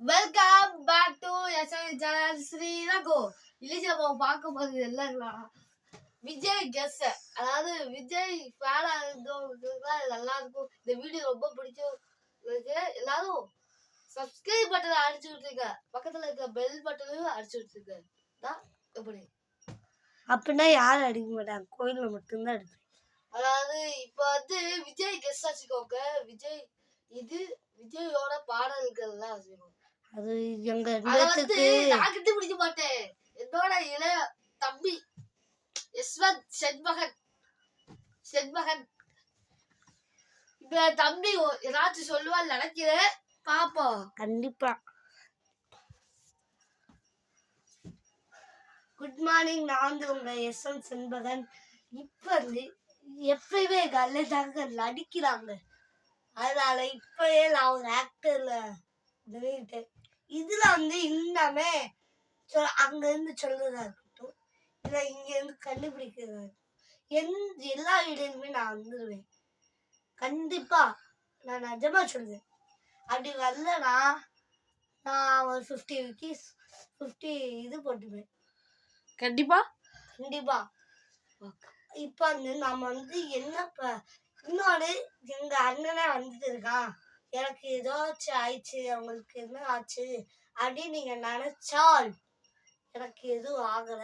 Welcome back to SL channel Sri Raghu. இல்லையா நம்ம பார்க்க போகிறது எல்லாம் விஜய் கெஸ், அதாவது விஜய் ஃபேனா இருந்தவங்களுக்குலாம் நல்லா இருக்கும். இந்த வீடியோ ரொம்ப பிடிக்கும். எல்லாரும் சப்ஸ்கிரைப் பட்டனை அடிச்சு விட்டுருங்க, பக்கத்தில் இருக்கிற பெல் பட்டனையும் அடிச்சு விட்டுருங்க. எப்படி அப்படின்னா யாரும் அடிக்க மாட்டாங்க, கோயிலில் மட்டும்தான் அடிப்பேன். அதாவது இப்போ வந்து விஜய் கெஸ் வச்சுக்கோங்க. விஜயோட பாடல்கள்லாம் வச்சுக்கோங்க. அது எங்க நான் கண்டுபிடிக்க மாட்டேன். என்னோட இளைய தம்பி யஸ்வந்த் செண்பகன் இந்த தம்பி ஏதாச்சும் சொல்லுவான்னு நினைக்கிறேன். பாப்போம். கண்டிப்பா. குட் மார்னிங், நான் வந்து உங்க யஸ்வந்த் செண்பகன். இப்ப வந்து எப்பயுமே எங்க அண்ணன் நடிக்கிறாங்க, அதனால இப்பயே நான் ஒரு ஆக்டர்ல நினைக்கிட்டேன். இதுல வந்து இன்னமே அங்க இருந்து சொல்றதா இருக்கட்டும், இல்ல இங்க இருந்து கண்டுபிடிக்கிறதா இருக்கட்டும், எல்லா வீடுமே நான் வந்துடுவேன். கண்டிப்பா நான் நிஜமா சொல்றேன். அப்படி வரலனா நான் ஒரு 50 இது போட்டுவேன். கண்டிப்பா கண்டிப்பா. இப்ப வந்து நம்ம வந்து என்ன இன்னொரு எங்க அண்ணனே வந்துட்டு இருக்கான், எனக்கு ஏதாச்சும் ஆயிடுச்சு, அவங்களுக்கு என்ன ஆச்சு அப்படின்னு நீங்க நினைச்சால் எனக்கு எதுவும் ஆகல.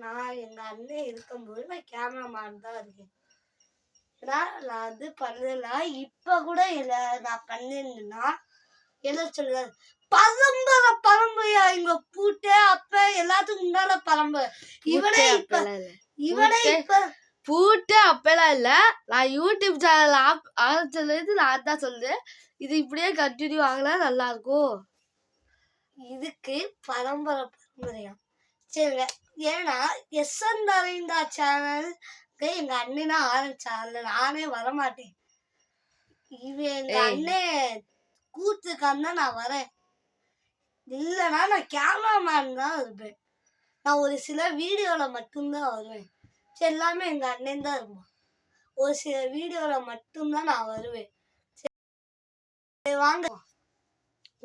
நான் எங்க அண்ணன் இருக்கும்போது நான் கேமராமேன் தான் இருக்கேன். ஏன்னா நான் அது பண்ணல. இப்ப கூட இல்ல நான் பண்ணிருந்தேன்னா என்ன சொல்லுவாரு, பரம்பரையா இங்க பூட்டு அப்ப எல்லாத்துக்கும் முன்னால பரம்பரை. இவனே இப்ப பூட்டு அப்பெல்லாம் இல்ல. நான் யூடியூப் சேனல் ஆரம்பிச்சதுலேருந்து நான் தான் சொல்றேன், இது இப்படியே கண்டினியூ ஆகல நல்லா இருக்கும். இதுக்கு பரம்பரையா சரிங்க. ஏன்னா எஸ்என் நரேந்தா சேனலுக்கு எங்க அண்ணனா ஆரம்பிச்சாங்க, நானே வரமாட்டேன். இவன் எங்க அண்ணன் கூத்துக்கான நான் வரேன். இல்லைன்னா நான் கேமராமேன் தான் இருப்பேன். நான் ஒரு சில வீடியோல மட்டும்தான் வருவேன். எல்லாமே எங்க அண்ணன் தான் இருப்பான். ஒரு சில வீடியோல மட்டும்தான் நான் வருவேன். வாங்க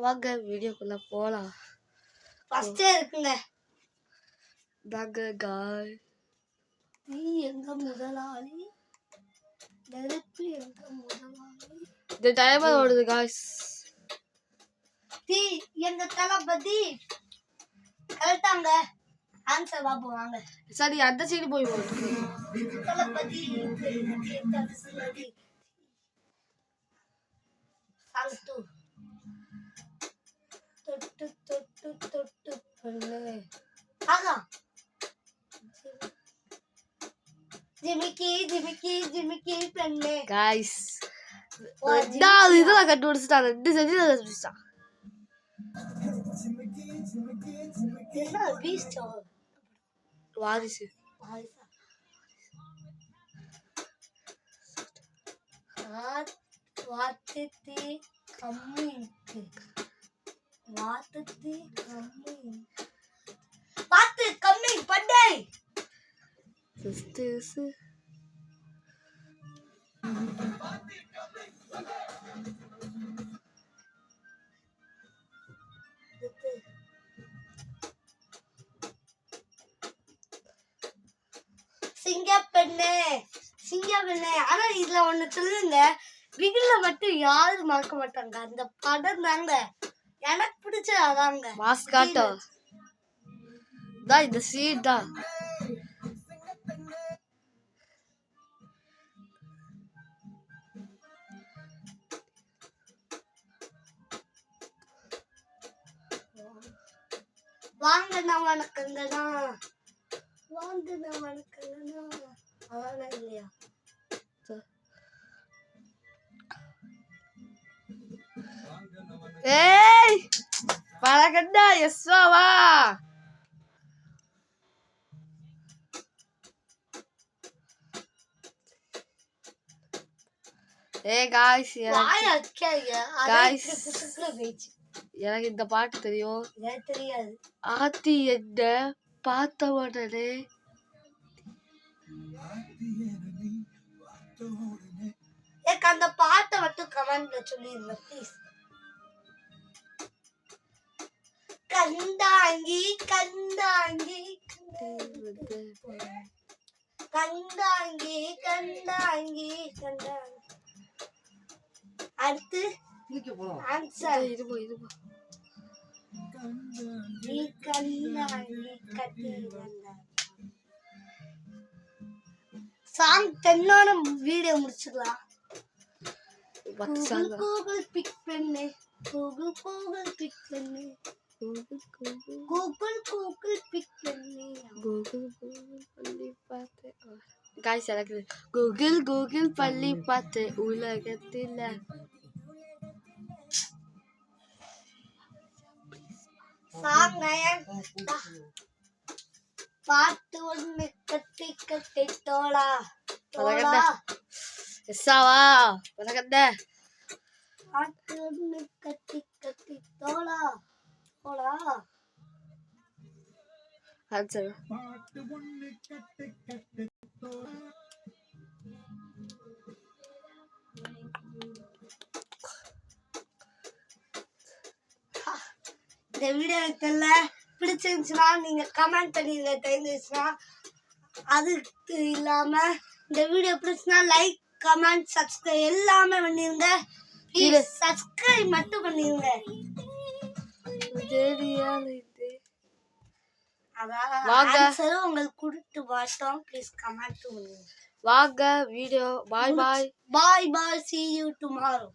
வாங்க வீடியோக்குள்ள போலாம். ஃபர்ஸ்டே இருக்குங்க. நீ எங்க முதலாளி, நெருப்பு எங்க முதலாளி. இந்த டைமர் ஓடுது காய்ஸ். எங்க தளபதி கரெக்டாங்க. ஆன்சர் பாப்போம் வாங்க. சரி, அந்த சைடு போய் தளபதி தொட்டு தொட்டு தொட்டு பண்ணு. ஆகா, ஜிமிக்கி ஜிமிக்கி ஜிமிக்கி பண்ணு. காய்ஸ் இதெல்லாம் கண்டுபிடிச்சிட்டான். 2 செகண்ட் கண்டுபிடிச்சிட்டான். வாரிசு. கம்மி பண்டை. சிங்கப்பெண்ணே. ஆனா இதுல ஒண்ணு சொல்லுங்க, விகில மட்டும் யாரும் மறக்க மாட்டாங்க. அந்த படம் தாங்க எனக்கு பிடிச்ச. அதாங்க மாஸ்காட்டோ தான், இந்த சீட் தான். வாங்கண்ணா வணக்கங்கண்ணா, வாங்கண்ணா வணக்கங்கண்ணா. அதான் இல்லையா? ஏய் பழகண்டா எஸ்வாவா. காய்ஸ் எனக்கு இந்த பாட்டு தெரியும். தெரியாது. ஆத்தி என்ன பார்த்த உடனே அந்த பாட்டை மட்டும் கமெண்ட்ல சொல்லிருங்க ப்ளீஸ். கண்டாங்கி கண்டாங்கி கண்டாங்கி கண்டாங்கி கண்டாங்கி. அடுத்து ஆன்சர். நீ கண்டாங்கி கட்டி சாங் 10 வீடியோ முடிச்சிடலாம். கூகுள் பிக் பண்ணு கூகுள் பிக் பண்ணு கூகுள் பிக் பண்ணு பள்ளி பார்த்து காய்ஸ் எனக்கு கூகுள் பள்ளி பார்த்து உலகத்தில் சாங் பாட்டு ஒண்ணு கட்டி கட்டி தோளா தோளா எஸ்ஸாவா பதகத்த பாட்டு ஒண்ணு கட்டி கட்டி தோளா தோளா. ஆன்சர் இந்த வீடியோ பிடிச்சிருந்துச்சுன்னா நீங்க கமெண்ட் பண்ணிடுங்க தெரிஞ்சிச்சுன்னா. அதுக்கு இல்லாம இந்த வீடியோ பிடிச்சுன்னா லைக் கமெண்ட் சப்ஸ்கிரைப் எல்லாமே பண்ணிருங்க. ப்ளீஸ் சப்ஸ்கிரைப் மட்டும் பண்ணிருங்க. அதான் உங்களுக்கு கொடுத்து பார்த்தோம். ப்ளீஸ் கமெண்ட் பண்ணுங்க. வாங்க video. Bye bye. Bye bye. See you tomorrow.